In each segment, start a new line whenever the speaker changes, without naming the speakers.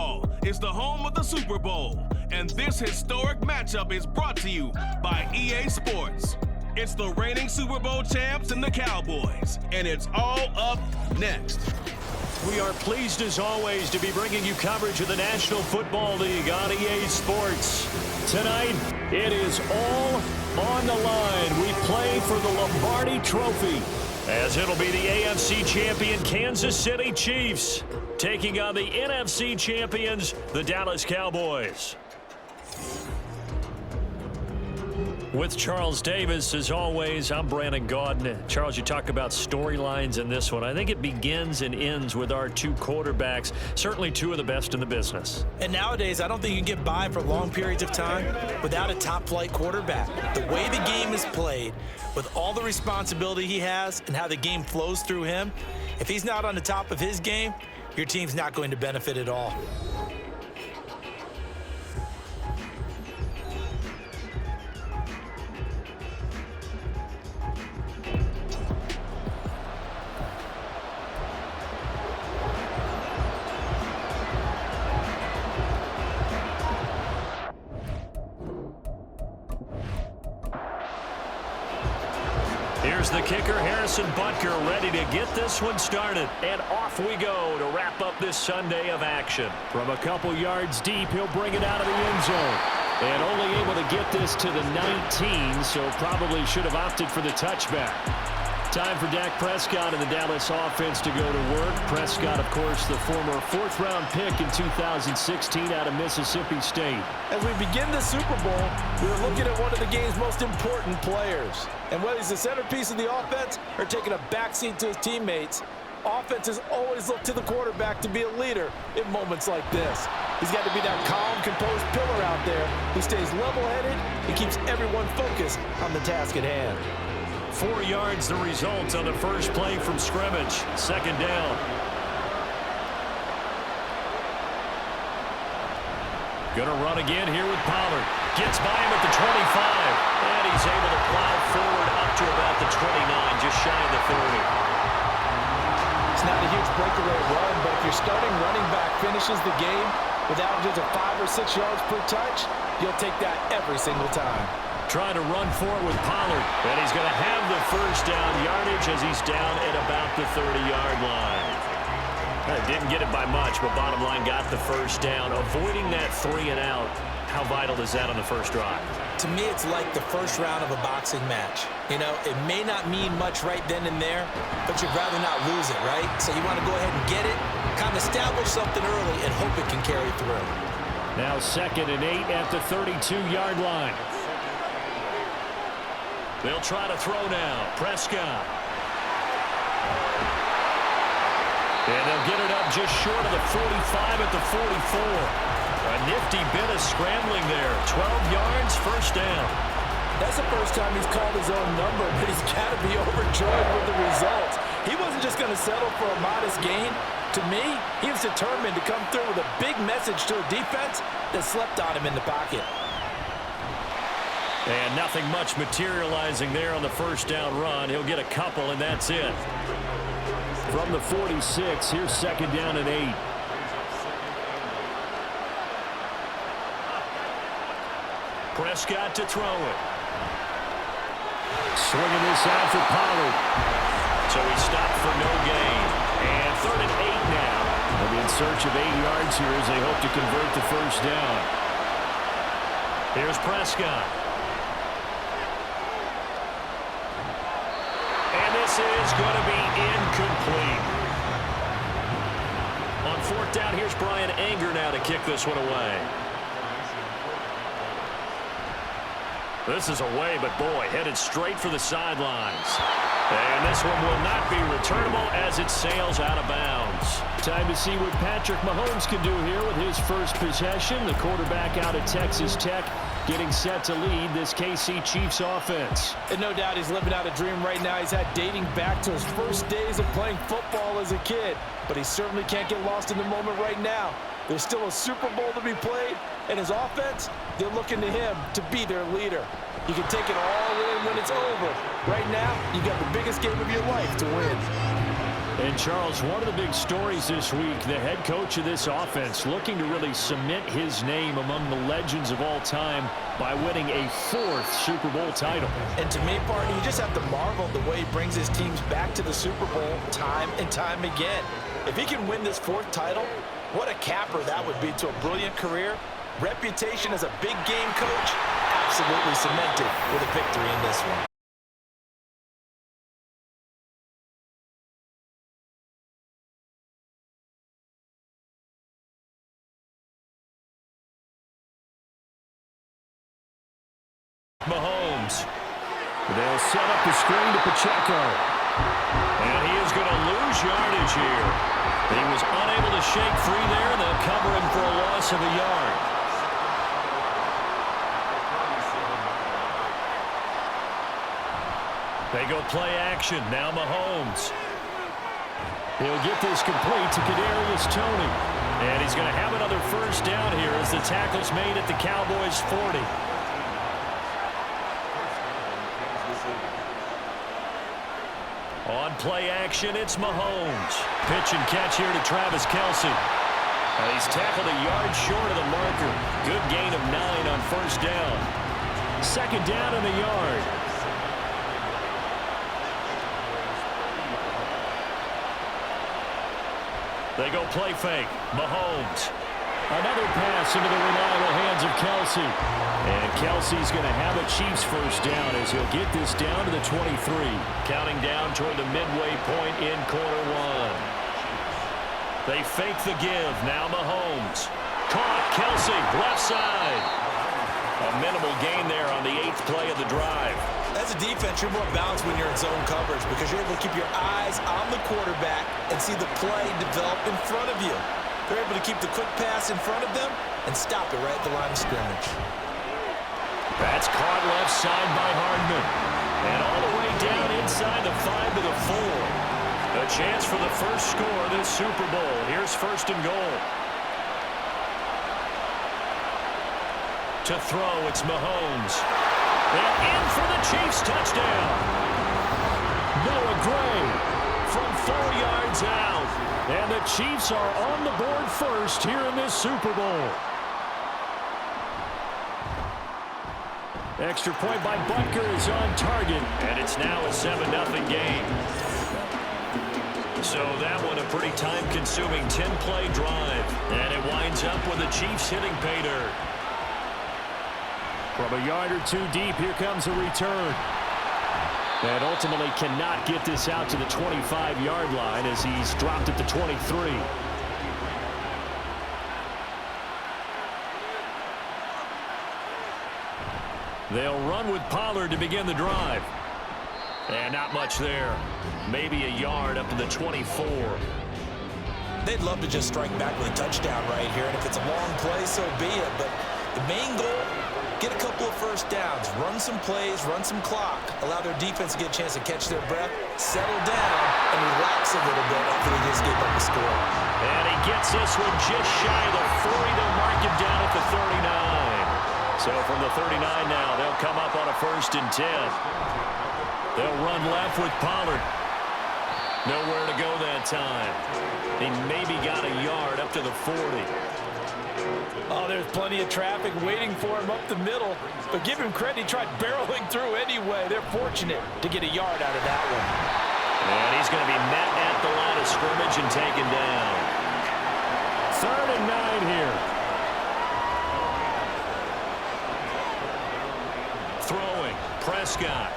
Football is the home of the Super Bowl, and this historic matchup is brought to you by EA Sports. It's the reigning Super Bowl champs and the Cowboys, and it's all up next.
We are pleased as always to be bringing you coverage of the National Football League on EA Sports. Tonight, it is all on the line. We play for the Lombardi Trophy, as it'll be the AFC champion Kansas City Chiefs taking on the NFC champions, the Dallas Cowboys. With Charles Davis, as always, I'm Brandon Gaudin. Charles, you talk about storylines in this one. I think it begins and ends with our two quarterbacks, certainly two of the best in the business.
And nowadays, I don't think you can get by for long periods of time without a top-flight quarterback. The way the game is played, with all the responsibility he has and how the game flows through him, if he's not on the top of his game, your team's not going to benefit at all.
Here's the kicker, Harrison Butker, ready to get this one started. And off we go to wrap up this Sunday of action. From a couple yards deep, he'll bring it out of the end zone. And only able to get this to the 19, so probably should have opted for the touchback. Time for Dak Prescott and the Dallas offense to go to work. Prescott, of course, the former fourth-round pick in 2016 out of Mississippi State.
As we begin the Super Bowl, we're looking at one of the game's most important players. And whether he's the centerpiece of the offense or taking a backseat to his teammates, offenses always look to the quarterback to be a leader in moments like this. He's got to be that calm, composed pillar out there who stays level-headed and keeps everyone focused on the task at hand.
4 yards the result on the first play from scrimmage. Second down. Gonna run again here with Pollard. Gets by him at the 25. And he's able to plow forward up to about the 29, just shy of the 30.
It's not a huge breakaway run, but if your starting running back finishes the game with averages of 5 or 6 yards per touch, you'll take that every single time.
Trying to run for it with Pollard. And he's going to have the first down yardage as he's down at about the 30-yard line. Didn't get it by much, but bottom line got the first down. Avoiding that 3 and out. How vital is that on the first drive?
To me, it's like the first round of a boxing match. You know, it may not mean much right then and there, but you'd rather not lose it, right? So you want to go ahead and get it, kind of establish something early, and hope it can carry through.
Now 2nd and 8 at the 32-yard line. They'll try to throw now. Prescott. And they'll get it up just short of the 45 at the 44. A nifty bit of scrambling there. 12 yards, first down.
That's the first time he's called his own number, but he's got to be overjoyed with the results. He wasn't just going to settle for a modest gain. To me, he was determined to come through with a big message to a defense that slept on him in the pocket.
And nothing much materializing there on the first down run. He'll get a couple, and that's it. From the 46, here's 2nd down and 8. Prescott to throw it. Swinging this out for Pollard. So he stopped for no gain. And 3rd and 8 now. They'll be in search of 8 yards here as they hope to convert the first down. Here's Prescott. This is going to be incomplete. On 4th down, here's Brian Anger now to kick this one away. This is away, but boy, headed straight for the sidelines. And this one will not be returnable as it sails out of bounds. Time to see what Patrick Mahomes can do here with his first possession. The quarterback out of Texas Tech getting set to lead this KC Chiefs offense.
And no doubt he's living out a dream right now. He's had dating back to his first days of playing football as a kid. But he certainly can't get lost in the moment right now. There's still a Super Bowl to be played, and his offense, they're looking to him to be their leader. You can take it all in when it's over. Right now, you got the biggest game of your life to win.
And Charles, one of the big stories this week, the head coach of this offense looking to really cement his name among the legends of all time by winning a 4th Super Bowl title.
And to me, partner, you just have to marvel at the way he brings his teams back to the Super Bowl time and time again. If he can win this 4th title, what a capper that would be to a brilliant career. Reputation as a big game coach, absolutely cemented with a victory in this one.
Mahomes. They'll set up the screen to Pacheco. And he is going to lose yardage here. He was unable to shake free there. They'll cover him for a loss of a yard. They go play action. Now Mahomes. He'll get this complete to Kadarius Toney. And he's going to have another first down here as the tackle's made at the Cowboys' 40. On play action, it's Mahomes. Pitch and catch here to Travis Kelce. He's tackled a yard short of the marker. Good gain of 9 on first down. 2nd down and a yard. They go play fake. Mahomes. Another pass into the reliable hands of Kelce. And Kelce's going to have a Chiefs first down as he'll get this down to the 23. Counting down toward the midway point in quarter 1. They fake the give. Now Mahomes. Caught. Kelce. Left side. A minimal gain there on the 8th play of the drive.
As a defense, you're more balanced when you're in zone coverage because you're able to keep your eyes on the quarterback and see the play develop in front of you. They're able to keep the quick pass in front of them and stop it right at the line of scrimmage.
That's caught left side by Hardman. And all the way down inside the 5 to the 4. A chance for the first score of this Super Bowl. Here's 1st and goal. To throw, it's Mahomes. And in for the Chiefs touchdown. Noah Gray from 4 yards out. And the Chiefs are on the board first here in this Super Bowl. Extra point by Butker is on target. And it's now a 7-0 game. So that one a pretty time-consuming 10-play drive. And it winds up with the Chiefs hitting pay dirt. From a yard or 2 deep, here comes a return. And ultimately cannot get this out to the 25-yard line as he's dropped at the 23. They'll run with Pollard to begin the drive. And not much there. Maybe a yard up to the 24.
They'd love to just strike back with a touchdown right here, and if it's a long play, so be it. But the main goal, get a couple of first downs, run some plays, run some clock, allow their defense to get a chance to catch their breath, settle down, and relax a little bit after they just gave up the score.
And he gets this one just shy of the 40. They'll mark him down at the 39. So from the 39 now, they'll come up on a 1st and 10. They'll run left with Pollard. Nowhere to go that time. He maybe got a yard up to the 40.
Oh, there's plenty of traffic waiting for him up the middle. But give him credit, he tried barreling through anyway. They're fortunate to get a yard out of that one.
And he's going to be met at the line of scrimmage and taken down. 3rd and 9 here. Throwing. Prescott.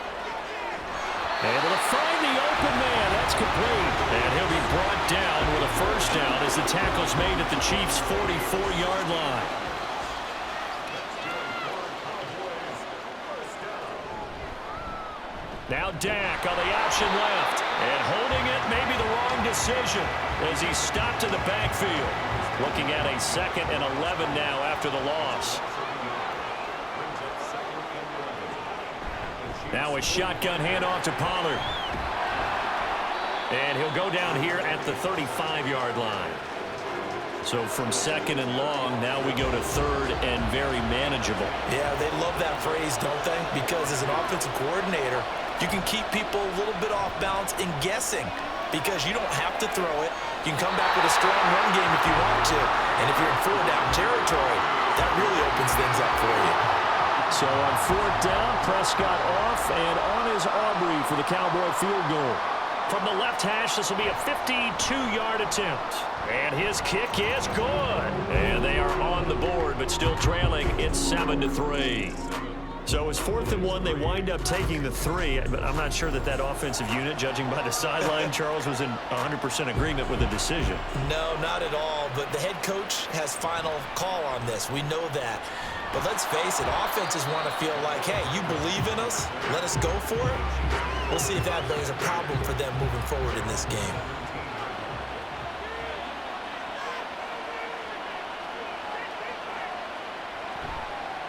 Able to find the open man. That's complete. And he'll be brought down with a first down as the tackle's made at the Chiefs' 44-yard line. Now Dak on the option left. And holding it may be the wrong decision as he's stopped in the backfield. Looking at a 2nd and 11 now after the loss. Now a shotgun handoff to Pollard. And he'll go down here at the 35-yard line. So from 2nd and long, now we go to 3rd and very manageable.
Yeah, they love that phrase, don't they? Because as an offensive coordinator, you can keep people a little bit off balance and guessing. because you don't have to throw it. You can come back with a strong run game if you want to. And if you're in 4-down territory, that really opens things up for you.
So on 4th down, Prescott off, and on is Aubrey for the Cowboy field goal. From the left hash, this will be a 52-yard attempt. And his kick is good. And they are on the board, but still trailing. It's 7-3. So it's 4th and 1. They wind up taking the 3. But I'm not sure that offensive unit, judging by the sideline, Charles, was in 100% agreement with the decision.
No, not at all. But the head coach has final call on this. We know that. But let's face it, offenses want to feel like, hey, you believe in us, let us go for it. We'll see if that brings a problem for them moving forward in this game.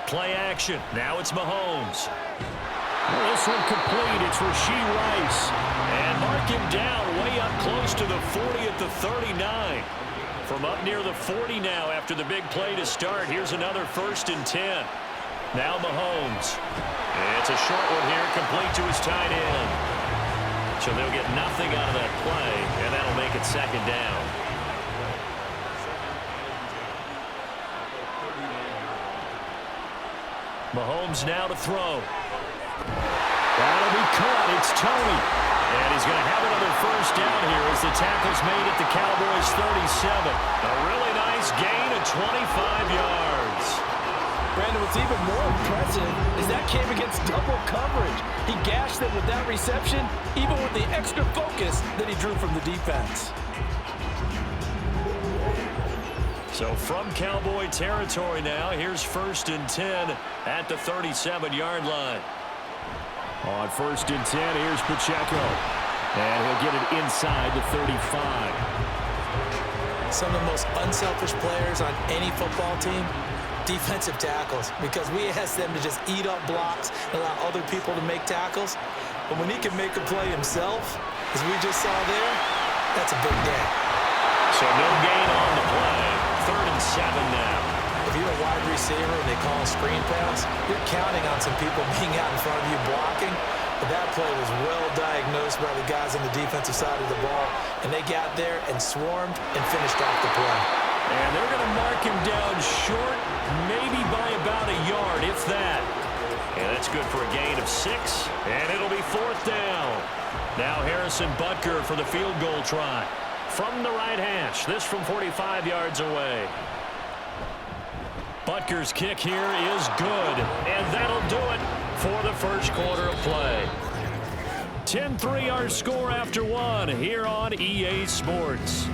Play action. Now it's Mahomes. This one complete. It's Rashee Rice. And mark him down way up close to the 40 at the 39. From up near the 40 now after the big play to start. Here's another 1st and 10. Now Mahomes. It's a short one here, complete to his tight end. So they'll get nothing out of that play, and that'll make it 2nd down. Mahomes now to throw. That'll be caught. It's Tony. And he's going to have another 1st down here as the tackle's made at the Cowboys' 37. A really nice gain of 25 yards.
Brandon, what's even more impressive is that came against double coverage. He gashed them with that reception, even with the extra focus that he drew from the defense.
So from Cowboy territory now, here's 1st and 10 at the 37-yard line. On 1st and 10, here's Pacheco. And he'll get it inside the 35.
Some of the most unselfish players on any football team, defensive tackles, because we ask them to just eat up blocks and allow other people to make tackles. But when he can make a play himself, as we just saw there, that's a big day.
So no gain on the play. 3rd and 7 now.
If you're a wide receiver and they call a screen pass, you're counting on some people being out in front of you blocking. But that play was well diagnosed by the guys on the defensive side of the ball. And they got there and swarmed and finished off the play.
And they're going to mark him down short, maybe by about a yard, if that. And that's good for a gain of 6. And it'll be 4th down. Now Harrison Butker for the field goal try. From the right hash, this from 45 yards away. Butker's kick here is good, and that'll do it for the 1st quarter of play. 10-3 our score after 1 here on EA Sports.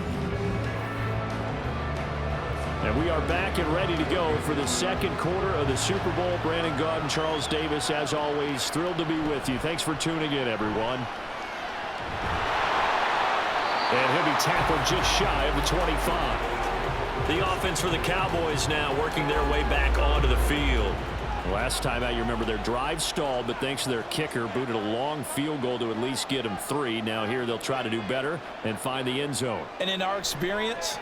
And we are back and ready to go for the 2nd quarter of the Super Bowl. Brandon Gaudin, Charles Davis, as always, thrilled to be with you. Thanks for tuning in, everyone. And he'll be tackled just shy of the 25. The offense for the Cowboys now working their way back onto the field. Last time out, you remember their drive stalled, but thanks to their kicker, booted a long field goal to at least get them 3. Now here they'll try to do better and find the end zone.
And in our experience,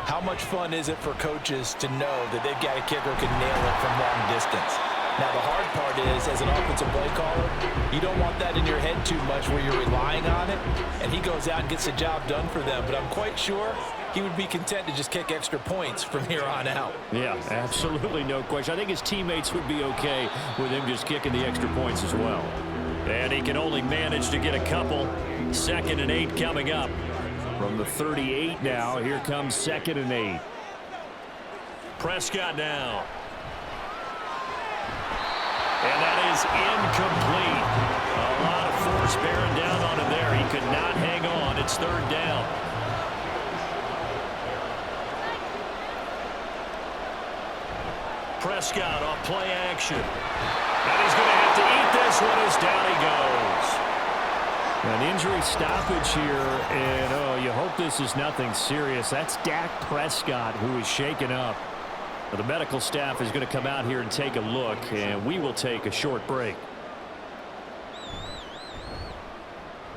how much fun is it for coaches to know that they've got a kicker who can nail it from long distance? Now, the hard part is, as an offensive play caller, you don't want that in your head too much where you're relying on it, and he goes out and gets the job done for them. But I'm quite sure he would be content to just kick extra points from here on out.
Yeah, absolutely no question. I think his teammates would be okay with him just kicking the extra points as well. And he can only manage to get a couple. 2nd and 8 coming up. From the 38 now, here comes 2nd and 8. Prescott now. And that is incomplete. A lot of force bearing down on him there. He could not hang on. It's 3rd down. Prescott off play action. And he's going to have to eat this one as down he goes. An injury stoppage here, and you hope this is nothing serious. That's Dak Prescott, who is shaken up. The medical staff is going to come out here and take a look, and we will take a short break.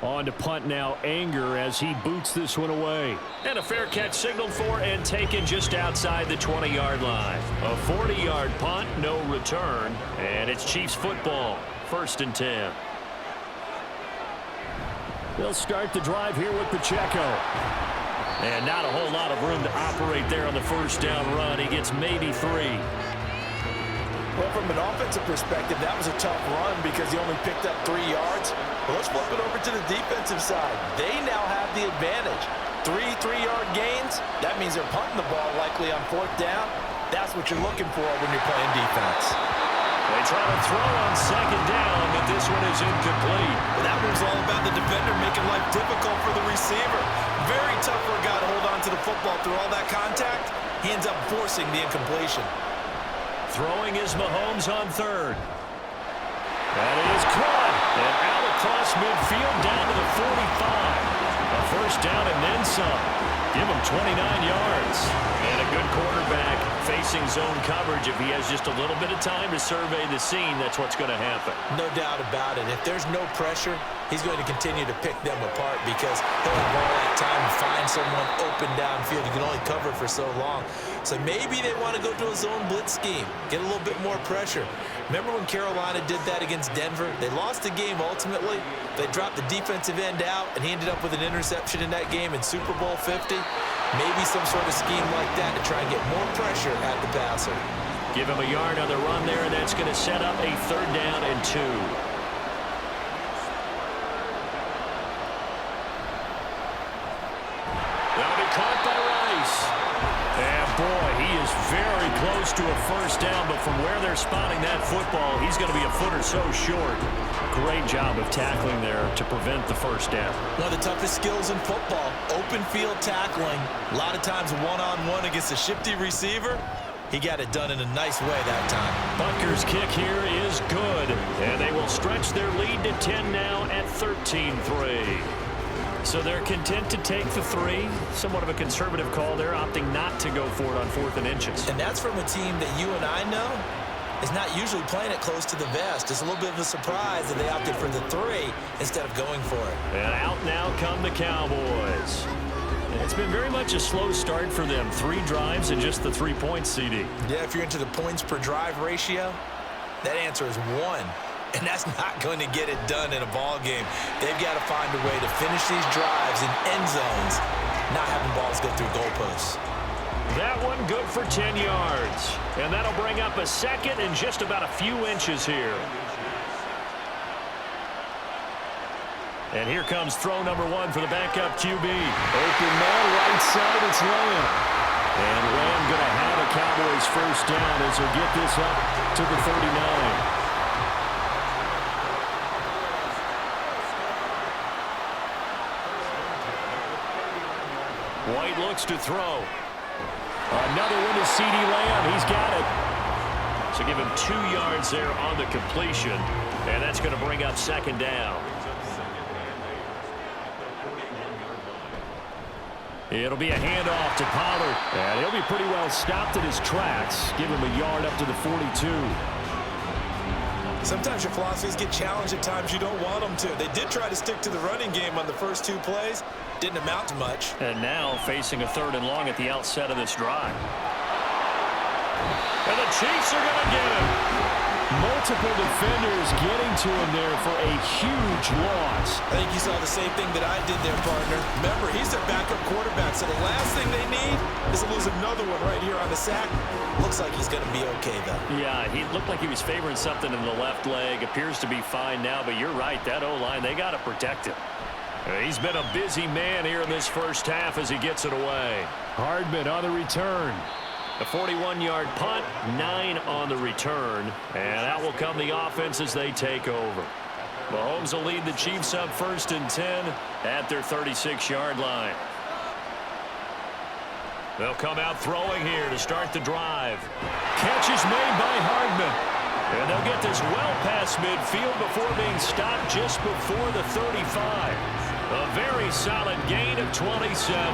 On to punt now, Anger, as he boots this one away. And a fair catch signaled for and taken just outside the 20-yard line. A 40-yard punt, no return, and it's Chiefs football, 1st and 10. They'll start the drive here with Pacheco. And not a whole lot of room to operate there on the first down run. He gets maybe 3.
Well, from an offensive perspective, that was a tough run because he only picked up 3 yards. Well, let's flip it over to the defensive side. They now have the advantage. 3 3-yard gains. That means they're punting the ball likely on 4th down. That's what you're looking for when you're playing defense.
They try to throw on 2nd down, but this one is incomplete.
Well, that one's all about the defender making life difficult for the receiver. Very tough for a guy to hold on to the football through all that contact. He ends up forcing the incompletion.
Throwing is Mahomes on 3rd. That is caught. And out across midfield down to the 45. A first down and then some. Give him 29 yards. And a good quarterback facing zone coverage. If he has just a little bit of time to survey the scene, that's what's going to happen.
No doubt about it. If there's no pressure, he's going to continue to pick them apart because he'll have all that time to find someone open downfield. You can only cover for so long. So maybe they want to go to a zone blitz scheme, get a little bit more pressure. Remember when Carolina did that against Denver? They lost the game ultimately. They dropped the defensive end out, and he ended up with an interception in that game in Super Bowl 50. Maybe some sort of scheme like that to try and get more pressure at the passer.
Give him a yard on the run there, and that's going to set up a 3rd down and 2. That'll be caught by Rice. And boy, he is very close to a first down, but from where they're spotting that football, he's going to be a foot or so short. Great job of tackling there to prevent the first down.
One of the toughest skills in football, open field tackling. A lot of times one-on-one against a shifty receiver. He got it done in a nice way that time.
Butker's kick here is good, and they will stretch their lead to 10 now at 13-3. So they're content to take the 3. Somewhat of a conservative call there, opting not to go for it on 4th and inches.
And that's from a team that you and I know is not usually playing it close to the vest. It's a little bit of a surprise that they opted for the 3 instead of going for it.
And out now come the Cowboys. It's been very much a slow start for them. 3 drives and just the 3 points, CD.
Yeah, if you're into the points per drive ratio, that answer is 1. And that's not going to get it done in a ball game. They've got to find a way to finish these drives in end zones, not having balls go through goalposts.
That one good for 10 yards. And that'll bring up a 2nd and just about a few inches here. And here comes throw number 1 for the backup QB. Open man, right side, it's Lamb. And Lamb going to have a Cowboys first down as he'll get this up to the 39. White looks to throw. Another one to CeeDee Lamb. He's got it. So give him 2 yards there on the completion. And that's going to bring up 2nd down. It'll be a handoff to Pollard. And he'll be pretty well stopped in his tracks. Give him a yard up to the 42.
Sometimes your philosophies get challenged at times you don't want them to. They did try to stick to the running game on the first 2 plays. Didn't amount to much.
And now facing a 3rd and long at the outset of this drive. And the Chiefs are going to get him. Multiple defenders getting to him there for a huge loss.
I think you saw the same thing that I did there, partner. Remember, he's their backup quarterback, so the last thing they need is to lose another one right here on the sack. Looks like he's going to be okay, though.
Yeah, he looked like he was favoring something in the left leg. Appears to be fine now, but you're right. That O-line, they got to protect him. He's been a busy man here in this first half as he gets it away. Hardman on the return. A 41-yard punt, 9 on the return. And out will come the offense as they take over. Mahomes will lead the Chiefs up 1st and 10 at their 36-yard line. They'll come out throwing here to start the drive. Catch is made by Hardman. And they'll get this well past midfield before being stopped just before the 35. A very solid gain of 27.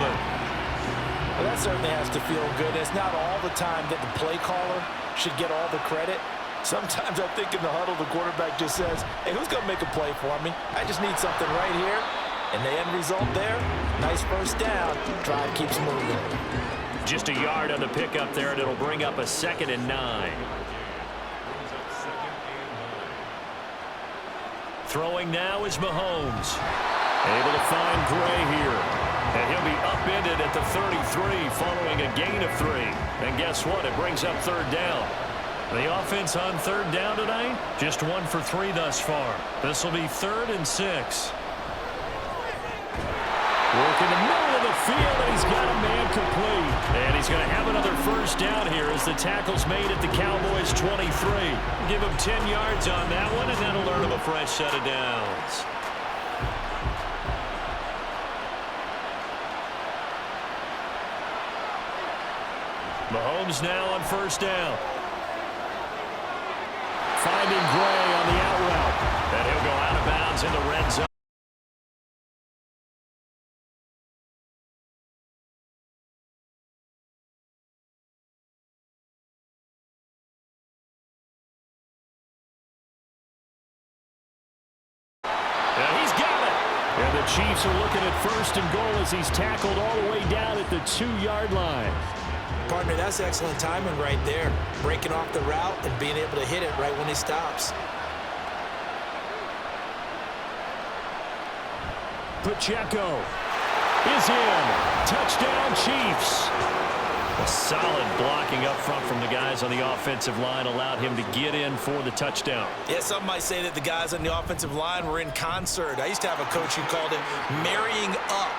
Well, that certainly has to feel good. It's not all the time that the play caller should get all the credit. Sometimes I think in the huddle, the quarterback just says, hey, who's going to make a play for me? I just need something right here. And the end result there, nice first down. Drive keeps moving.
Just a yard on the pickup there, and it'll bring up a 2nd and 9. Throwing now is Mahomes. Able to find Gray here. And he'll be upended at the 33 following a gain of 3. And guess what? It brings up third down. The offense on third down tonight, just 1 for 3 thus far. This will be 3rd and 6. Work in the middle of the field, and he's got a man complete. And he's going to have another first down here as the tackle's made at the Cowboys' 23. Give him 10 yards on that one, and that'll earn him a fresh set of downs. Mahomes now on first down. Finding Gray on the out route. And he'll go out of bounds in the red zone. And he's got it. And the Chiefs are looking at 1st and goal as he's tackled all the way down at the 2-yard line.
Partner, that's excellent timing right there. Breaking off the route and being able to hit it right when he stops.
Pacheco is in. Touchdown, Chiefs. A solid blocking up front from the guys on the offensive line allowed him to get in for the touchdown.
Yeah, some might say that the guys on the offensive line were in concert. I used to have a coach who called it marrying up.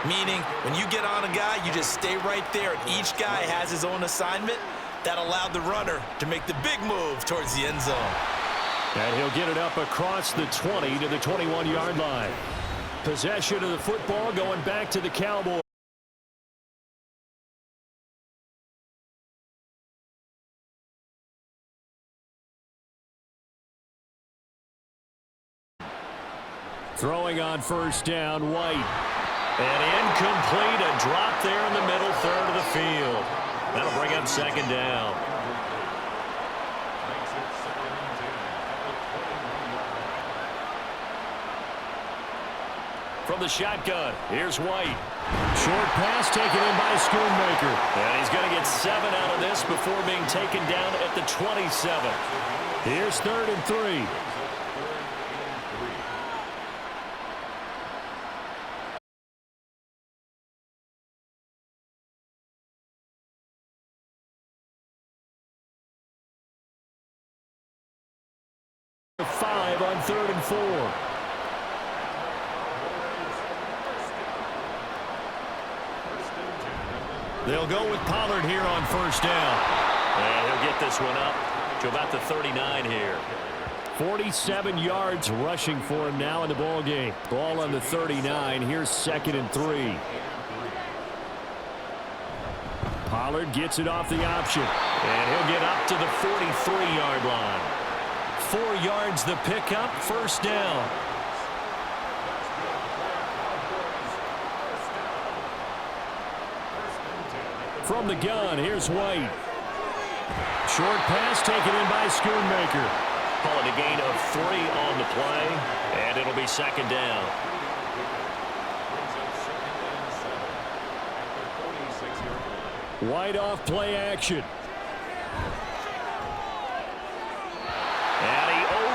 Meaning, when you get on a guy, you just stay right there. Each guy has his own assignment. That allowed the runner to make the big move towards the end zone.
And he'll get it up across the 20 to the 21-yard line. Possession of the football going back to the Cowboys. Throwing on first down, White. And incomplete, a drop there in the middle third of the field. That'll bring up 2nd down. From the shotgun, here's White. Short pass taken in by Schoonmaker. And he's going to get 7 out of this before being taken down at the 27. Here's 3rd and 3. On 3rd and 4. They'll go with Pollard here on first down. And he'll get this one up to about the 39 here. 47 yards rushing for him now in the ball game. Ball on the 39. Here's 2nd and 3. Pollard gets it off the option. And he'll get up to the 43-yard line. 4 yards the pickup, first down. From the gun, here's White. Short pass taken in by Schoonmaker. Call it a gain of 3 on the play, and it'll be 2nd down. White off play action.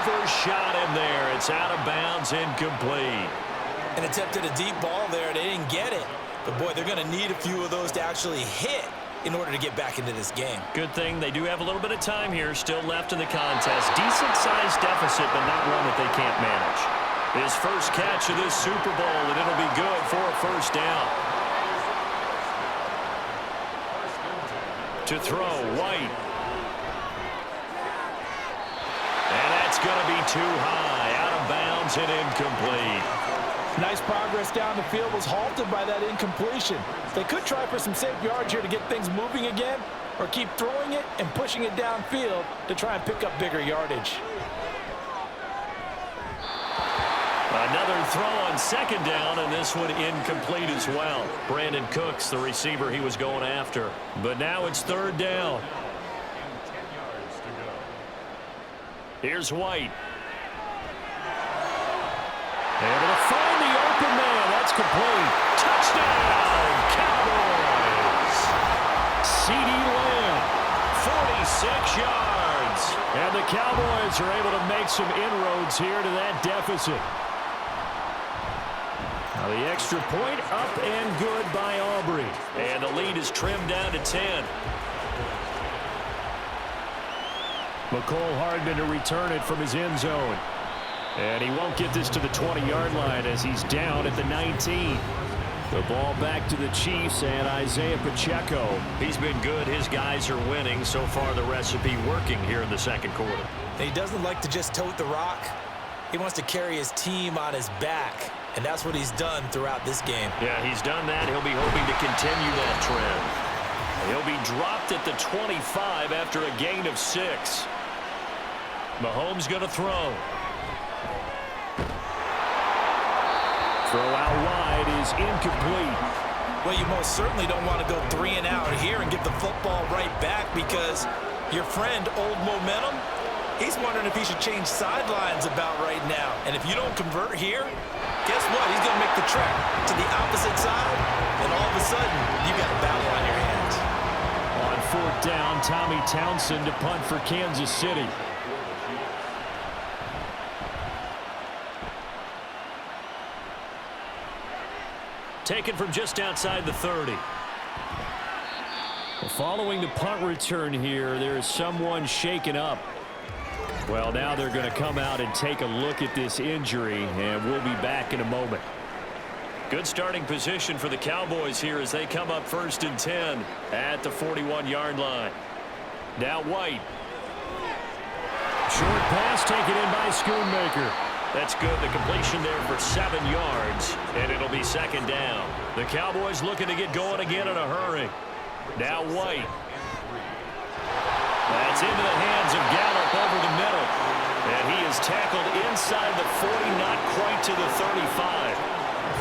Overshot him there. It's out of bounds, incomplete.
And attempted a deep ball there. They didn't get it. But, boy, they're going to need a few of those to actually hit in order to get back into this game.
Good thing they do have a little bit of time here still left in the contest. Decent-sized deficit, but not one that they can't manage. His first catch of this Super Bowl, and it'll be good for a first down. To throw, White. And that's going to be too high, out of bounds and incomplete.
Nice progress down the field was halted by that incompletion. They could try for some safe yards here to get things moving again, or keep throwing it and pushing it downfield to try and pick up bigger yardage.
Another throw on 2nd down, and this one incomplete as well. Brandon Cooks, the receiver he was going after. But now it's 3rd down. Here's White. Able to find the open man. That's complete. Touchdown, Cowboys. CeeDee Lamb, 46 yards. And the Cowboys are able to make some inroads here to that deficit. The extra point up and good by Aubrey. And the lead is trimmed down to 10. McCole Hardman to return it from his end zone. And he won't get this to the 20-yard line as he's down at the 19. The ball back to the Chiefs and Isaiah Pacheco. He's been good. His guys are winning. So far, the recipe working here in the second quarter.
He doesn't like to just tote the rock. He wants to carry his team on his back, and that's what he's done throughout this game.
Yeah, he's done that. He'll be hoping to continue that trend. He'll be dropped at the 25 after a gain of 6. Mahomes going to throw. Throw out wide is incomplete.
Well, you most certainly don't want to go 3 and out here and get the football right back because your friend, Old Momentum, he's wondering if he should change sidelines about right now. And if you don't convert here, guess what? He's going to make the trek to the opposite side, and all of a sudden, you got a battle on your hands.
On 4th down, Tommy Townsend to punt for Kansas City. Taken from just outside the 30. Following the punt return here, there is someone shaken up. Well, now they're going to come out and take a look at this injury, and we'll be back in a moment. Good starting position for the Cowboys here as they come up 1st and 10 at the 41-yard line. Now White. Short pass taken in by Schoonmaker. That's good. The completion there for 7 yards, and it'll be 2nd down. The Cowboys looking to get going again in a hurry. Now White. That's into the hands of Gallup over the middle. And he is tackled inside the 40, not quite to the 35.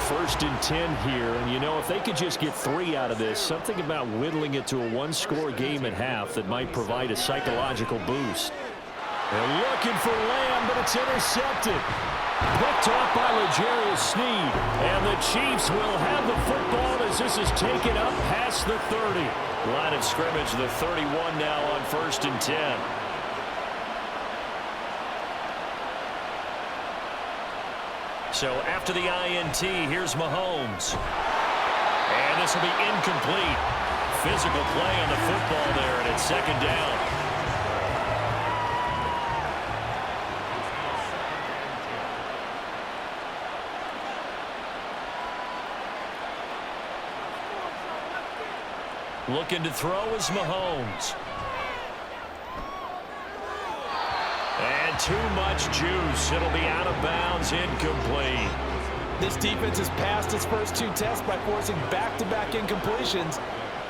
1st and 10 here, and you know, if they could just get 3 out of this, something about whittling it to a 1-score game at half that might provide a psychological boost. They're looking for Lamb, but it's intercepted. Picked off by L'Jarius Sneed. And the Chiefs will have the football as this is taken up past the 30. Line of scrimmage, the 31 now on 1st and 10. So after the INT, here's Mahomes. And this will be incomplete. Physical play on the football there, and it's 2nd down. Looking to throw is Mahomes. And too much juice. It'll be out of bounds, incomplete.
This defense has passed its first 2 tests by forcing back-to-back incompletions.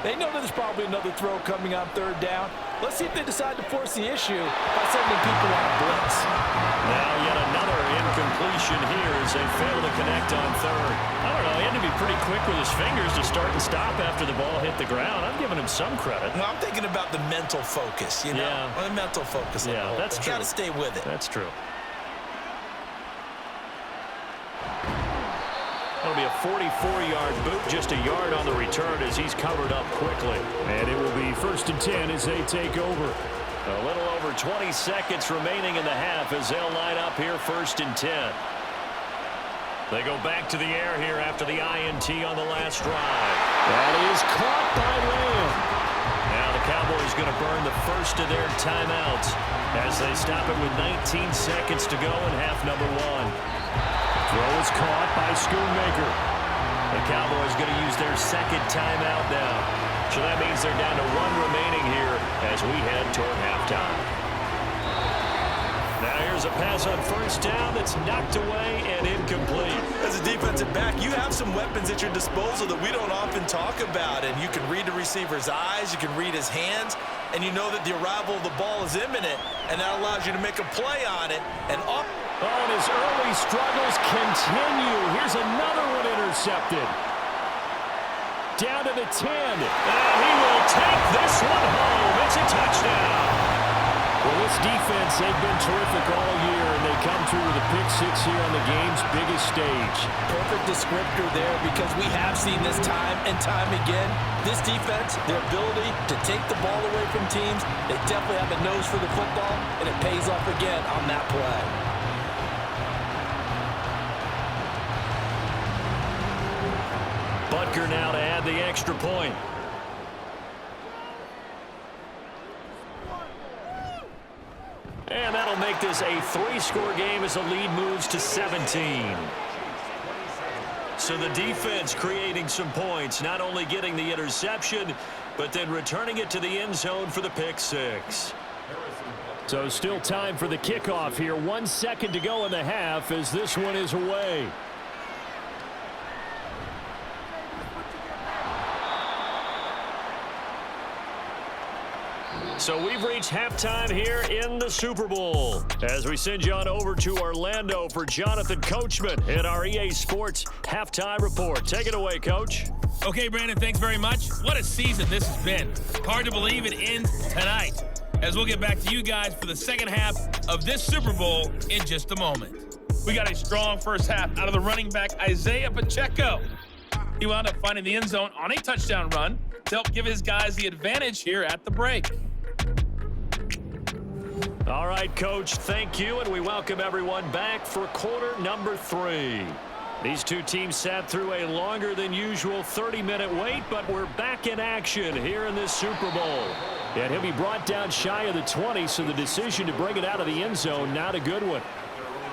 They know that there's probably another throw coming on 3rd down. Let's see if they decide to force the issue by sending people on a blitz.
Now yet another incompletion here as they fail to connect on 3rd. I don't know, he had to be pretty quick with his fingers to start and stop after the ball hit the ground. I'm giving him some credit.
Well, I'm thinking about the mental focus, you know?
Yeah.
The mental focus.
Yeah, that's true.
Got to stay with it.
That's true. It'll be a 44-yard boot, just a yard on the return as he's covered up quickly. And it will be 1st and 10 as they take over. A little over 20 seconds remaining in the half as they'll line up here 1st and 10. They go back to the air here after the INT on the last drive. That is caught by Lamb. Now the Cowboys going to burn the first of their timeouts as they stop it with 19 seconds to go in half number 1. Throw is caught by Schoonmaker. The Cowboys going to use their 2nd timeout now. So that means they're down to 1 remaining here as we head toward halftime. Now here's a pass on 1st down that's knocked away and incomplete.
As a defensive back, you have some weapons at your disposal that we don't often talk about. And you can read the receiver's eyes, you can read his hands, and you know that the arrival of the ball is imminent, and that allows you to make a play on it. And
and his early struggles continue. Here's another one intercepted. Down to the 10. And he will take this one home. It's a touchdown. Well, this defense, they've been terrific all year, and they come through with a pick 6 here on the game's biggest stage.
Perfect descriptor there because we have seen this time and time again. This defense, their ability to take the ball away from teams, they definitely have a nose for the football, and it pays off again on that play.
Butker now to add the extra point. And that'll make this a 3-score game as the lead moves to 17. So the defense creating some points, not only getting the interception, but then returning it to the end zone for the pick six.
So still time for the kickoff here. 1 second to go in the half as this one is away.
So we've reached halftime here in the Super Bowl. As we send you on over to Orlando for Jonathan Coachman in our EA Sports Halftime Report. Take it away, Coach.
Okay, Brandon, thanks very much. What a season this has been. Hard to believe it ends tonight, as we'll get back to you guys for the second half of this Super Bowl in just a moment. We got a strong first half out of the running back, Isaiah Pacheco. He wound up finding the end zone on a touchdown run to help give his guys the advantage here at the break.
All right, Coach, thank you, and we welcome everyone back for quarter number 3. These two teams sat through a longer than usual 30-minute wait, but we're back in action here in this Super Bowl. And he'll be brought down shy of the 20, so the decision to bring it out of the end zone, not a good one.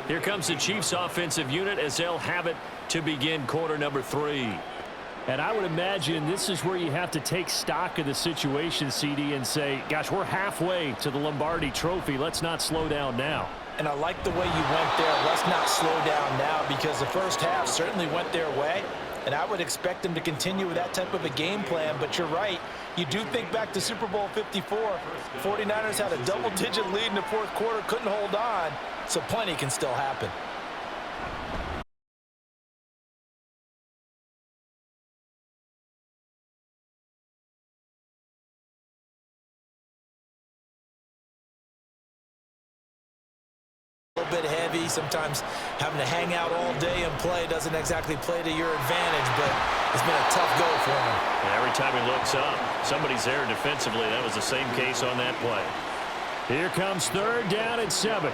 Here comes the Chiefs offensive unit as they'll have it to begin quarter number 3.
And I would imagine this is where you have to take stock of the situation, CD, and say, gosh, we're halfway to the Lombardi Trophy. Let's not slow down now.
And I like the way you went there. Let's not slow down now, because the first half certainly went their way. And I would expect them to continue with that type of a game plan. But you're right. You do think back to Super Bowl 54. 49ers had a double-digit lead in the fourth quarter, couldn't hold on. So plenty can still happen. Bit heavy, sometimes having to hang out all day and play doesn't exactly play to your advantage, but it's been a tough go for him.
And every time he looks up, somebody's there defensively. That was the same case on that play.
Here comes 3rd down and 7.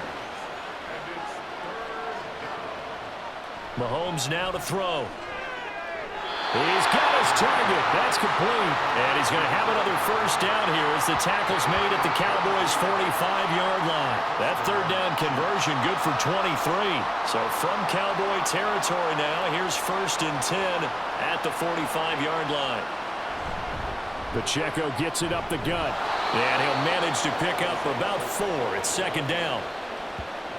Mahomes now to throw.
He's got his target. That's complete.
And he's going to have another first down here as the tackle's made at the Cowboys' 45-yard line. That 3rd down conversion good for 23. So from Cowboy territory now, here's 1st and 10 at the 45-yard line.
Pacheco gets it up the gut.
And he'll manage to pick up about 4. It's 2nd down.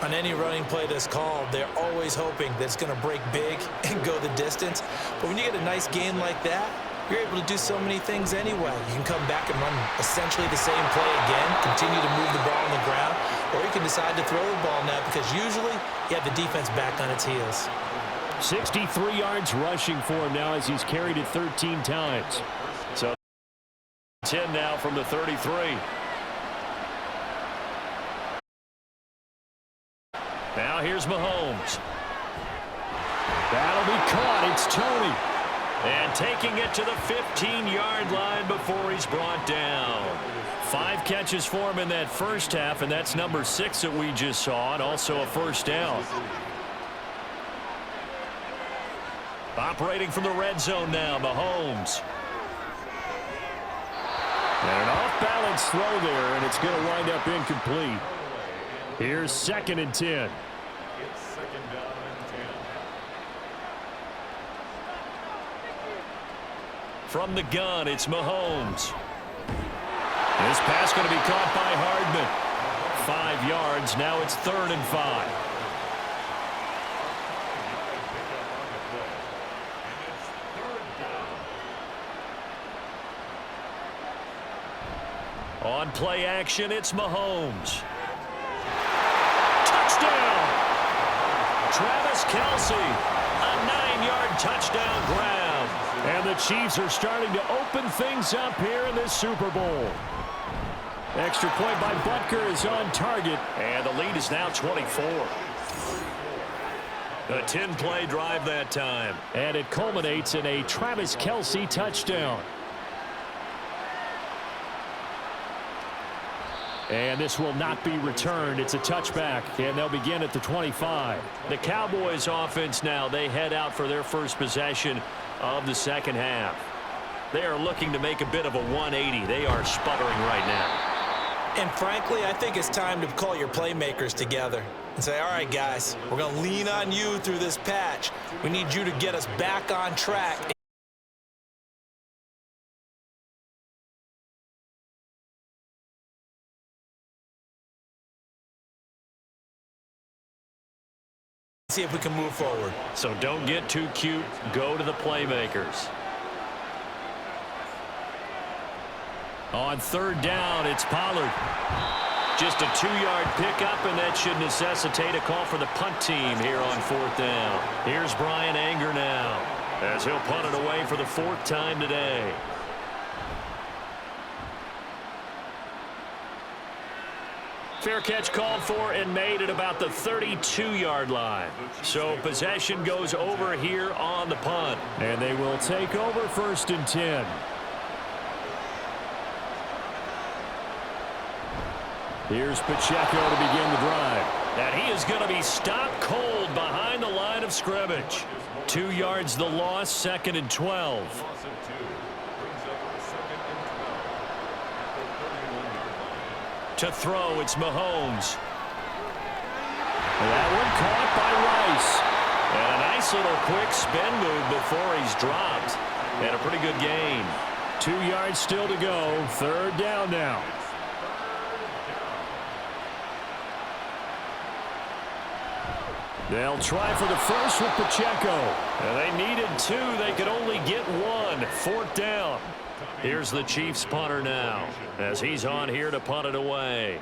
On any running play that's called, they're always hoping that it's going to break big and go the distance. But when you get a nice game like that, you're able to do so many things anyway. You can come back and run essentially the same play again, continue to move the ball on the ground, or you can decide to throw the ball now, because usually you have the defense back on its heels.
63 yards rushing for him now as he's carried it 13 times.
So 10 now from the 33. Now here's Mahomes.
That'll be caught. It's Tony.
And taking it to the 15-yard line before he's brought down. 5 catches for him in that first half, and that's number 6 that we just saw, and also a first down. Operating from the red zone now, Mahomes.
And an off-balance throw there, and it's going to wind up incomplete. Here's 2nd and 10.
From the gun, it's Mahomes. This pass going to be caught by Hardman. 5 yards. Now it's 3rd and 5. On play action, it's Mahomes. Touchdown! Travis Kelce, a 9-yard touchdown grab.
And the Chiefs are starting to open things up here in this Super Bowl. Extra point by Butker is on target.
And the lead is now 24. A 10-play drive that time.
And it culminates in a Travis Kelce touchdown. And this will not be returned. It's a touchback, and they'll begin at the 25.
The Cowboys offense now, they head out for their first possession of the second half. They are looking to make a bit of a 180. They are sputtering right now.
And frankly, I think it's time to call your playmakers together and say, all right, guys, we're going to lean on you through this patch. We need you to get us back on track. See if we can move forward.
So don't get too cute. Go to the playmakers. On third down, it's Pollard. Just a 2-yard pickup, and that should necessitate a call for the punt team here on fourth down. Here's Brian Anger now, as he'll punt it away for the 4th time today. Fair catch called for and made at about the 32-yard line. So possession goes over here on the punt.
And they will take over 1st and 10. Here's Pacheco to begin the drive.
And he is going to be stopped cold behind the line of scrimmage. 2 yards the loss, 2nd and 12. To throw, it's Mahomes.
That one caught by Rice.
And a nice little quick spin move before he's dropped. And a pretty good gain.
2 yards still to go. 3rd down now. They'll try for the first with Pacheco.
And they needed 2. They could only get 1. 4th down. Here's the Chiefs punter now, as he's on here to punt it away.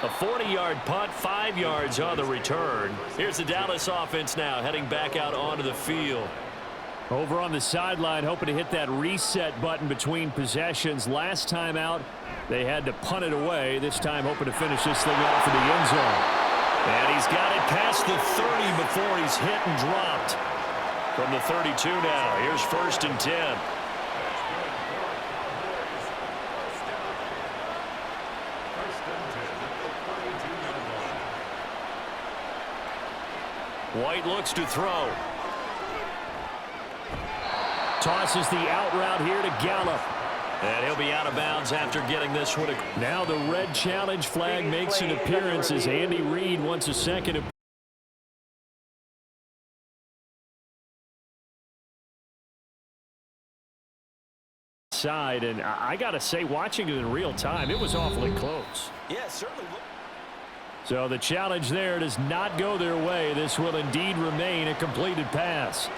A 40-yard punt, 5 yards on the return. Here's the Dallas offense now, heading back out onto the field.
Over on the sideline, hoping to hit that reset button between possessions. Last time out, they had to punt it away. This time, hoping to finish this thing off in the end zone.
And he's got it past the 30 before he's hit and dropped. From the 32 now, here's 1st and 10. White looks to throw.
Tosses the out route here to Gallup.
And he'll be out of bounds after getting this one.
Now the red challenge flag makes an appearance as Andy Reid wants a second. Side, and I got to say, watching it in real time, it was awfully close.
Yeah, certainly.
So the challenge there does not go their way. This will indeed remain a completed pass.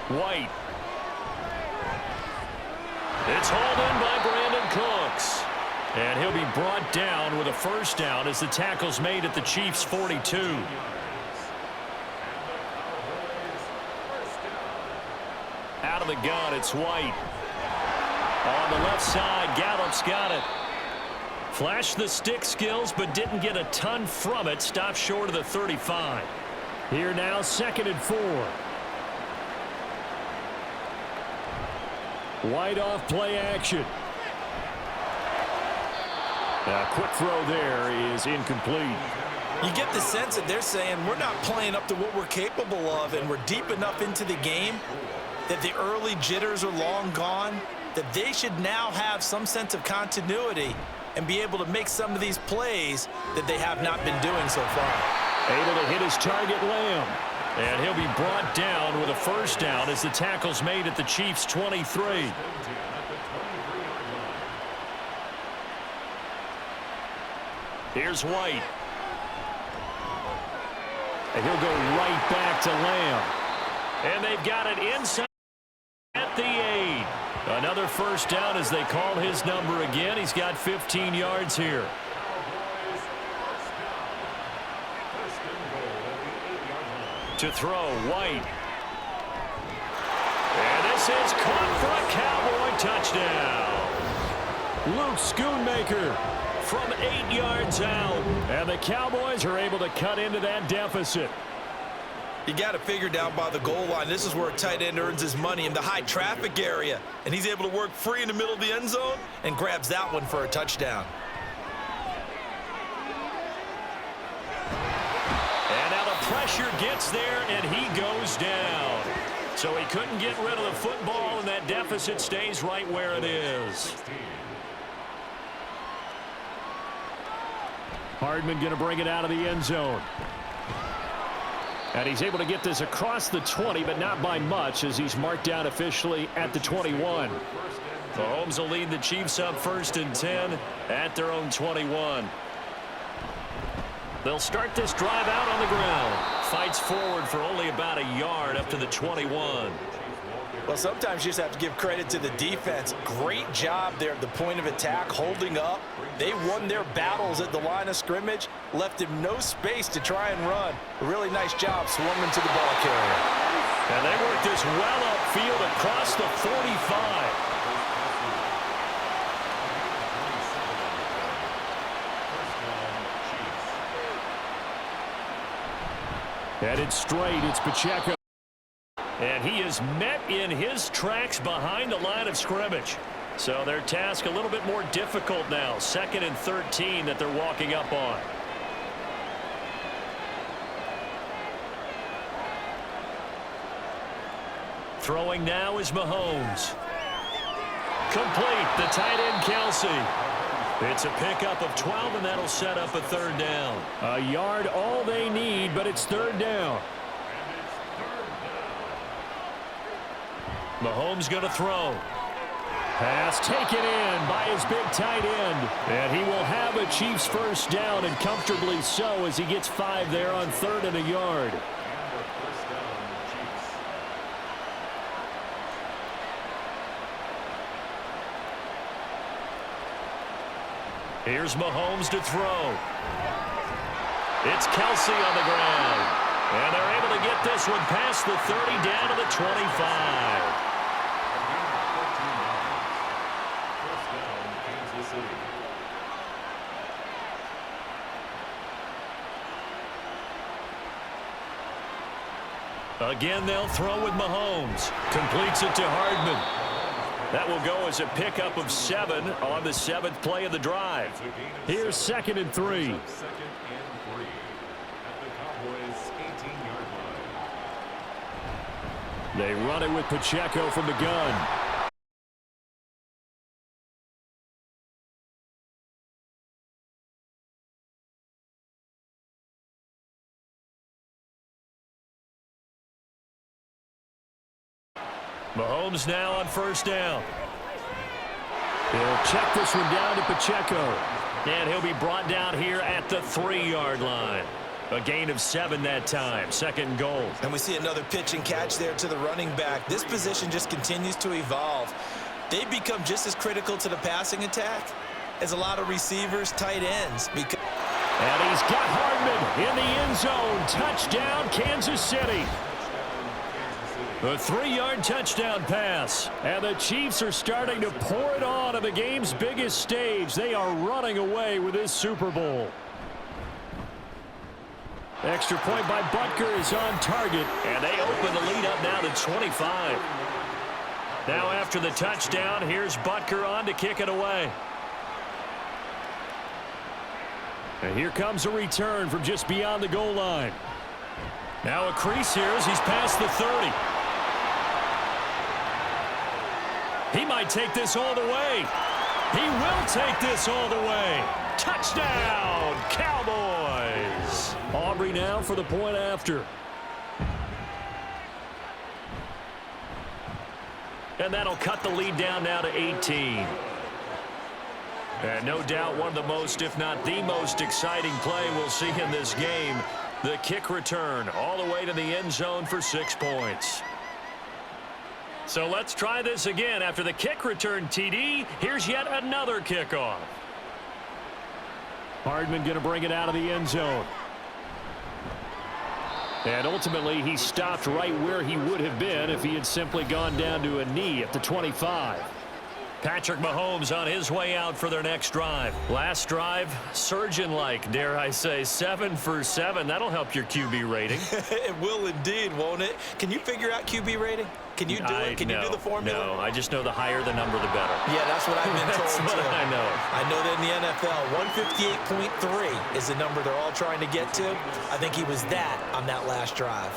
White. It's hauled in by Brandon Cooks. And he'll be brought down with a 1st down as the tackle's made at the Chiefs' 42. Out of the gun, it's White. On the left side, Gallup's got it. Flashed the stick skills, but didn't get a ton from it. Stopped short of the 35.
Here now, 2nd and 4. White off play action. A quick throw there is incomplete.
You get the sense that they're saying we're not playing up to what we're capable of, and we're deep enough into the game that the early jitters are long gone, that they should now have some sense of continuity and be able to make some of these plays that they have not been doing so far.
Able to hit his target, Lamb.
And he'll be brought down with a 1st down as the tackle's made at the Chiefs' 23. Here's White.
And he'll go right back to Lamb.
And they've got it inside at the 8. Another 1st down as they call his number again. He's got 15 yards here. To throw, White. And this is caught for a Cowboy touchdown.
Luke Schoonmaker
from 8 yards out.
And the Cowboys are able to cut into that deficit.
You got to figure down by the goal line. This is where a tight end earns his money, in the high traffic area. And he's able to work free in the middle of the end zone and grabs that one for a touchdown.
And now the pressure gets there, and he goes down. So he couldn't get rid of the football, and that deficit stays right where it is.
Hardman going to bring it out of the end zone. And he's able to get this across the 20, but not by much, as he's marked down officially at the 21.
Mahomes will lead the Chiefs up 1st and 10 at their own 21. They'll start this drive out on the ground. Fights forward for only about a yard up to the 21.
Well, sometimes you just have to give credit to the defense. Great job there at the point of attack, holding up. They won their battles at the line of scrimmage, left him no space to try and run. A really nice job swarming to the ball carrier.
And they work this well upfield across the 45.
Headed straight, it's Pacheco.
And he is met in his tracks behind the line of scrimmage. So their task a little bit more difficult now. 2nd and 13 that they're walking up on. Throwing now is Mahomes. Complete, the tight end Kelsey. It's a pickup of 12, and that'll set up a 3rd down.
A yard all they need, but it's 3rd down.
Mahomes going to throw.
Pass taken in by his big tight end. And he will have a Chiefs 1st down, and comfortably so, as he gets 5 there on 3rd and a yard.
Here's Mahomes to throw. It's Kelsey on the ground. And they're able to get this one past the 30 down to the 25. Again, they'll throw with Mahomes. Completes it to Hardman. That will go as a pickup of 7 on the 7th play of the drive.
Here's 2nd and 3. They run it with Pacheco from the gun.
Mahomes now on 1st down.
He'll check this one down to Pacheco.
And he'll be brought down here at the 3-yard line. A gain of 7 that time. 2nd goal.
And we see another pitch and catch there to the running back. This position just continues to evolve. They become just as critical to the passing attack as a lot of receivers, tight ends.
And he's got Hardman in the end zone. Touchdown, Kansas City.
A 3-yard touchdown pass.
And the Chiefs are starting to pour it on the game's biggest stage. They are running away with this Super Bowl. Extra point by Butker is on target.
And they open the lead up now to 25. Now after the touchdown, here's Butker on to kick it away.
And here comes a return from just beyond the goal line.
Now a crease here as he's past the 30. He might take this all the way. He will take this all the way. Touchdown, Cowboys.
Aubrey now for the point after.
And that'll cut the lead down now to 18. And no doubt one of the most, if not the most exciting play we'll see in this game. The kick return all the way to the end zone for 6 points. So let's try this again. After the kick return TD, here's yet another kickoff.
Hardman going to bring it out of the end zone. And ultimately, he stopped right where he would have been if he had simply gone down to a knee at the 25.
Patrick Mahomes on his way out for their next drive. Last drive, surgeon-like, dare I say, 7 for 7. That'll help your QB rating.
It will indeed, won't it? Can you figure out QB rating? Can you do it? Can you do the formula?
No, I just know the higher the number, the better.
Yeah, that's what I've been told,
That's what
too.
I know.
I know that in the NFL, 158.3 is the number they're all trying to get to. I think he was that on that last drive.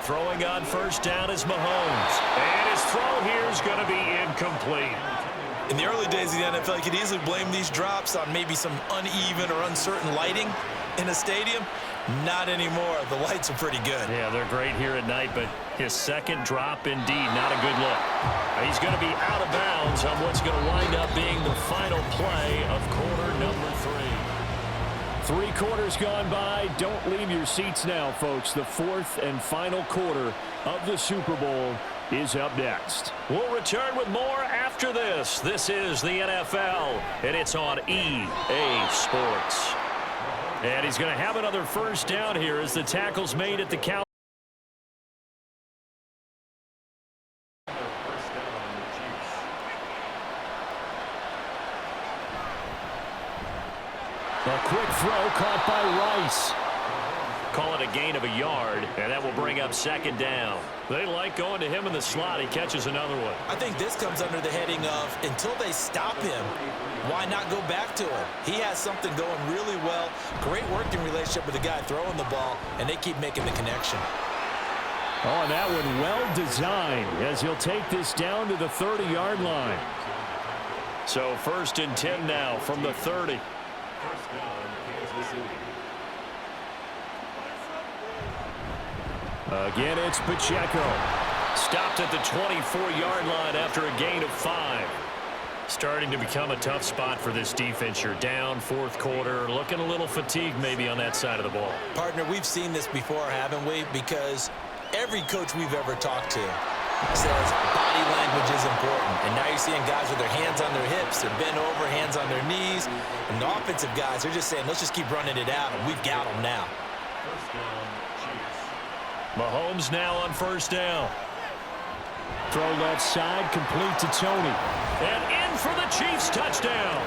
Throwing on first down is Mahomes.
And his throw here is going to be incomplete.
In the early days of the NFL, you could easily blame these drops on maybe some uneven or uncertain lighting in a stadium. Not anymore. The lights are pretty good.
Yeah, they're great here at night, but his second drop, indeed, not a good look. He's going to be out of bounds on what's going to wind up being the final play of quarter number 3.
3 quarters gone by. Don't leave your seats now, folks. The 4th and final quarter of the Super Bowl is up next.
We'll return with more after this. This is the NFL, and it's on EA Sports. And he's going to have another first down here as the tackle's made at the count.
A quick throw caught by Rice.
Call it a gain of a yard, and that will bring up second down. They like going to him in the slot. He catches another one.
I think this comes under the heading of until they stop him, why not go back to him? He has something going really well. Great working relationship with the guy throwing the ball, and they keep making the connection.
Oh, and that one well designed as he'll take this down to the 30-yard line.
So 1st and 10 now from the 30.
Again, it's Pacheco.
Stopped at the 24-yard line after a gain of 5. Starting to become a tough spot for this defense. You're down 4th quarter, looking a little fatigued maybe on that side of the ball.
Partner, we've seen this before, haven't we? Because every coach we've ever talked to says body language is important. And now you're seeing guys with their hands on their hips, they're bent over, hands on their knees. And the offensive guys, they're just saying, let's just keep running it out, and we've got them now.
Mahomes now on first down.
Throw left side, complete to Tony.
And in for the Chiefs touchdown.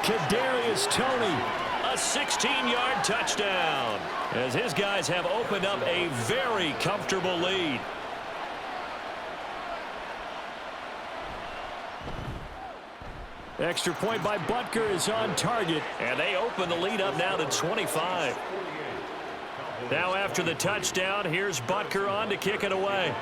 Kadarius Toney.
A 16-yard touchdown. As his guys have opened up a very comfortable lead.
Extra point by Butker is on target.
And they open the lead up now to 25. Now after the touchdown, here's Butker on to kick it away.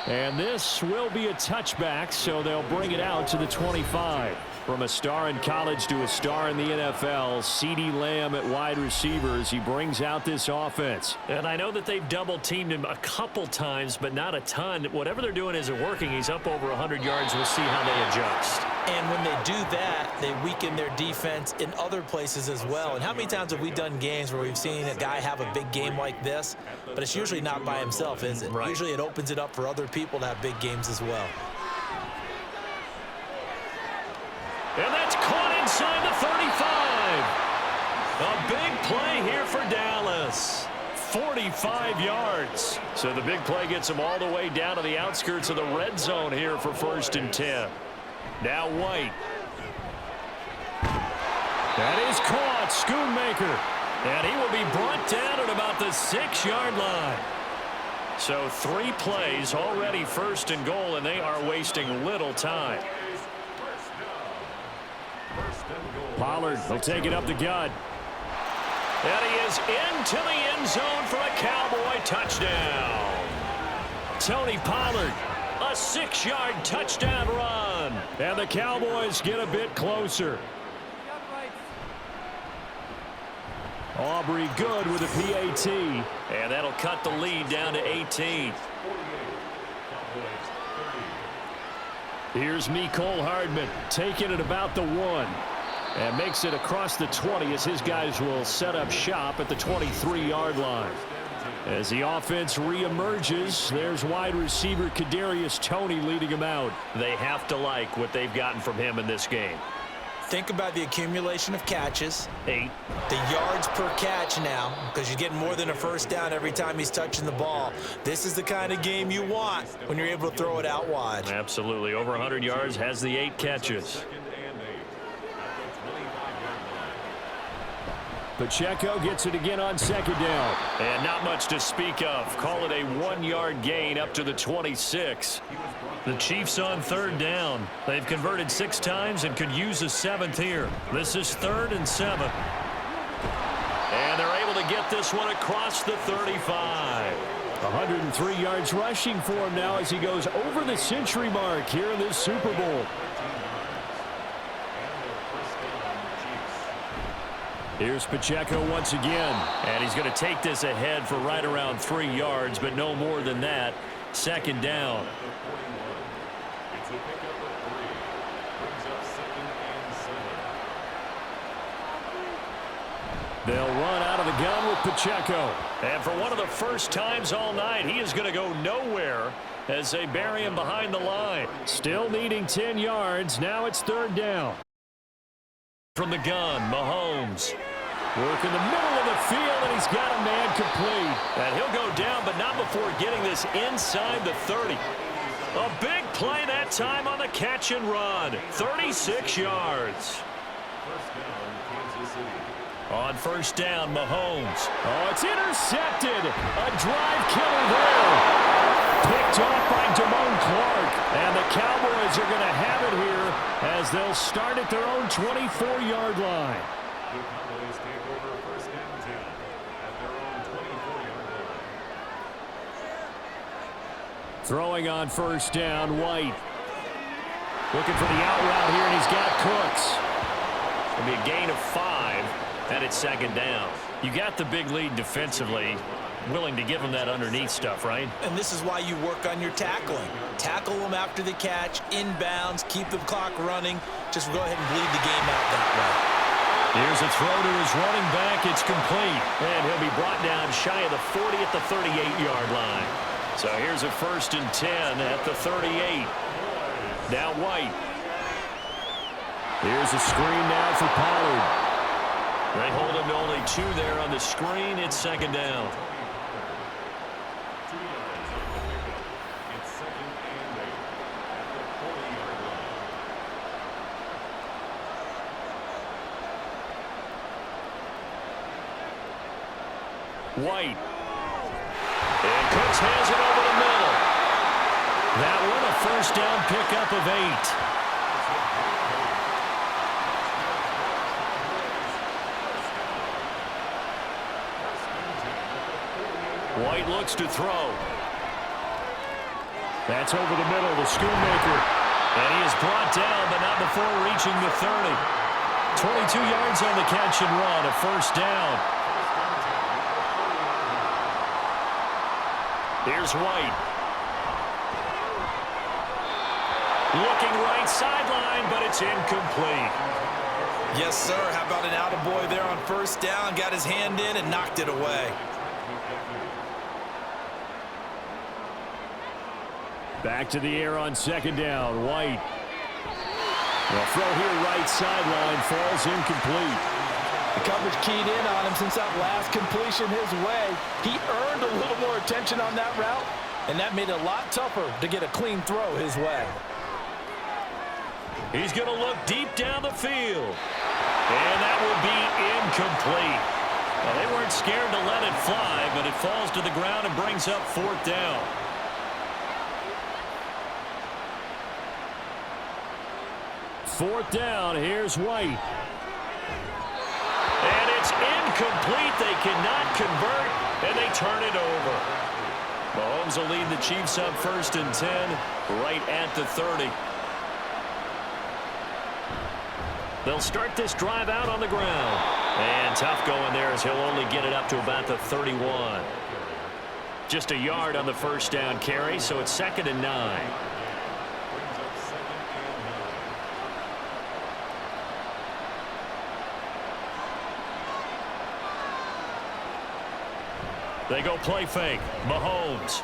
And this will be a touchback, so they'll bring it out to the 25. From a star in college to a star in the NFL, CeeDee Lamb at wide receiver as he brings out this offense.
And I know that they've double-teamed him a couple times, but not a ton. Whatever they're doing isn't working. He's up over 100 yards. We'll see how they adjust.
And when they do that, they weaken their defense in other places as well. And how many times have we done games where we've seen a guy have a big game like this, but it's usually not by himself, is it?
Right.
Usually it opens it up for other people to have big games as well.
And that's caught inside the 35. A big play here for Dallas.
45 yards.
So the big play gets them all the way down to the outskirts of the red zone here for 1st and 10. Now White.
That is caught. Schoonmaker.
And he will be brought down at about the 6-yard line. So 3 plays already 1st and goal, and they are wasting little time.
Pollard will take it up the gut.
And he is into the end zone for a Cowboy touchdown.
Tony Pollard.
A 6-yard touchdown run.
And the Cowboys get a bit closer. Aubrey good with a PAT.
And that'll cut the lead down to 18.
Here's Mecole Hardman taking it about the 1. And makes it across the 20 as his guys will set up shop at the 23-yard line. As the offense reemerges, there's wide receiver Kadarius Toney leading him out.
They have to like what they've gotten from him in this game.
Think about the accumulation of catches.
8.
The yards per catch now, because you're getting more than a first down every time he's touching the ball. This is the kind of game you want when you're able to throw it out wide.
Absolutely. Over 100 yards, has the 8 catches.
Pacheco gets it again on second down.
And not much to speak of. Call it a 1-yard gain up to the 26. The Chiefs on third down. They've converted 6 times and could use a 7th here. This is 3rd and 7. And they're able to get this one across the 35.
103 yards rushing for him now as he goes over the century mark here in this Super Bowl. Here's Pacheco once again.
And he's going to take this ahead for right around 3 yards, but no more than that. Second down.
They'll run out of the gun with Pacheco.
And for one of the first times all night, he is going to go nowhere as they bury him behind the line.
Still needing 10 yards. Now it's third down.
From the gun, Mahomes.
Work in the middle of the field, and he's got a man complete.
And he'll go down, but not before getting this inside the 30. A big play that time on the catch and run. 36 yards. On first down, Mahomes.
Oh, it's intercepted. A drive killer there. Picked off by Damone Clark. And the Cowboys are going to have it here as they'll start at their own 24-yard line.
The Cowboys take over first and 10 at their own 24-yard line.
Throwing on first down, White. Looking for the out route here, and he's got Cooks.
It'll be a gain of 5, and it's second down. You got the big lead defensively. Willing to give them that underneath stuff, right?
And this is why you work on your tackling. Tackle them after the catch, inbounds, keep the clock running. Just go ahead and bleed the game out that way.
Here's a throw to his running back. It's complete. And he'll be brought down shy of the 40 at the 38-yard line. So here's a 1st and 10 at the 38. Now White.
Here's a screen now for Pollard.
They hold him to only 2 there on the screen. It's second down.
It's 2nd and 8 at the 40-yard line.
White. And Cooks has it over the middle. That one a first down pickup of 8. White looks to throw.
That's over the middle, the Schoonmaker.
And he is brought down, but not before reaching the 30. 22 yards on the catch and run, a first down. Here's White. Looking right sideline, but it's incomplete.
Yes, sir. How about an attaboy there on first down? Got his hand in and knocked it away.
Back to the air on second down. White. The throw here right sideline falls incomplete.
The coverage keyed in on him since that last completion his way. He earned a little more attention on that route, and that made it a lot tougher to get a clean throw his way.
He's going to look deep down the field. And that will be incomplete. Well, they weren't scared to let it fly, but it falls to the ground and brings up 4th down.
Fourth down, here's White.
And it's incomplete. They cannot convert, and they turn it over. Mahomes will lead the Chiefs up 1st and 10, right at the 30. They'll start this drive out on the ground. And tough going there as he'll only get it up to about the 31. Just a yard on the first down carry, so it's 2nd and 9. They go play fake. Mahomes.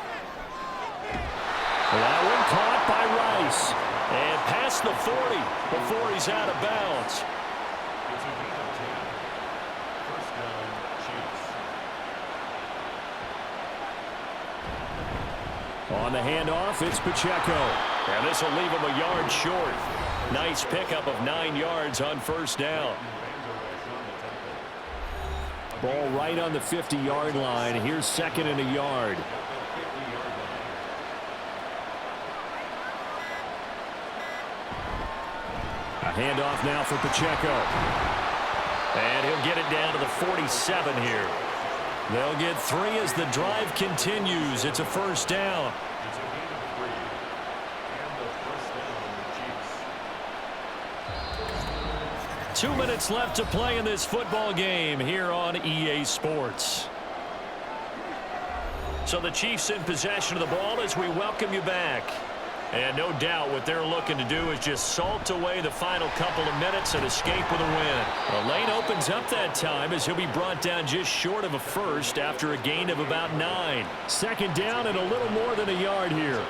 That one caught by Rice.
And pass past the 40 before he's out of bounds.
It's a gain of 10. First down, Chiefs.
On the handoff, it's Pacheco.
And this will leave him a yard short. Nice pickup of 9 yards on first down.
Ball right on the 50-yard line. Here's second and a yard. A handoff now for Pacheco.
And he'll get it down to the 47 here.
They'll get 3 as the drive continues. It's a first down.
It's a gain of 3. And the first down, Chiefs.
2 minutes left to play in this football game here on EA Sports.
So the Chiefs in possession of the ball as we welcome you back. And no doubt what they're looking to do is just salt away the final couple of minutes and escape with a win.
The lane opens up that time as he'll be brought down just short of a first after a gain of about 9. Second down and a little more than a yard here.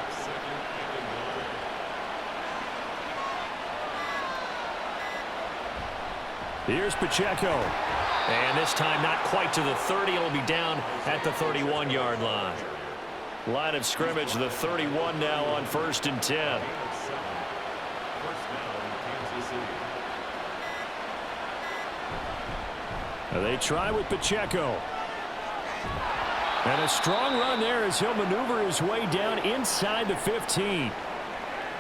Here's Pacheco.
And this time not quite to the 30. It'll be down at the 31-yard line.
Line of scrimmage, the 31 now on 1st and 10.
First down, Kansas City.
They try with Pacheco. And a strong run there as he'll maneuver his way down inside the 15.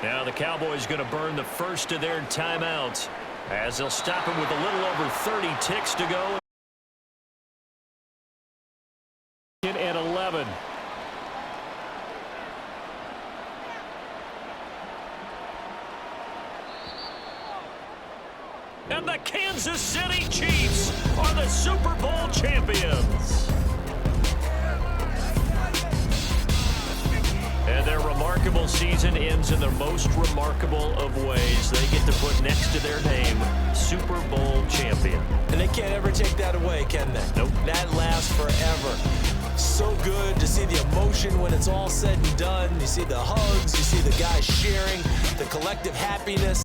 Now the Cowboys going to burn the first of their timeouts as they'll stop him with a little over 30 ticks to go.
At 11.
And the Kansas City Chiefs are the Super Bowl champions. And their remarkable season ends in the most remarkable of ways. They get to put next to their name, Super Bowl champion.
And they can't ever take that away, can they?
Nope.
That lasts forever. So good to see the emotion when it's all said and done. You see the hugs, you see the guys sharing, the collective happiness.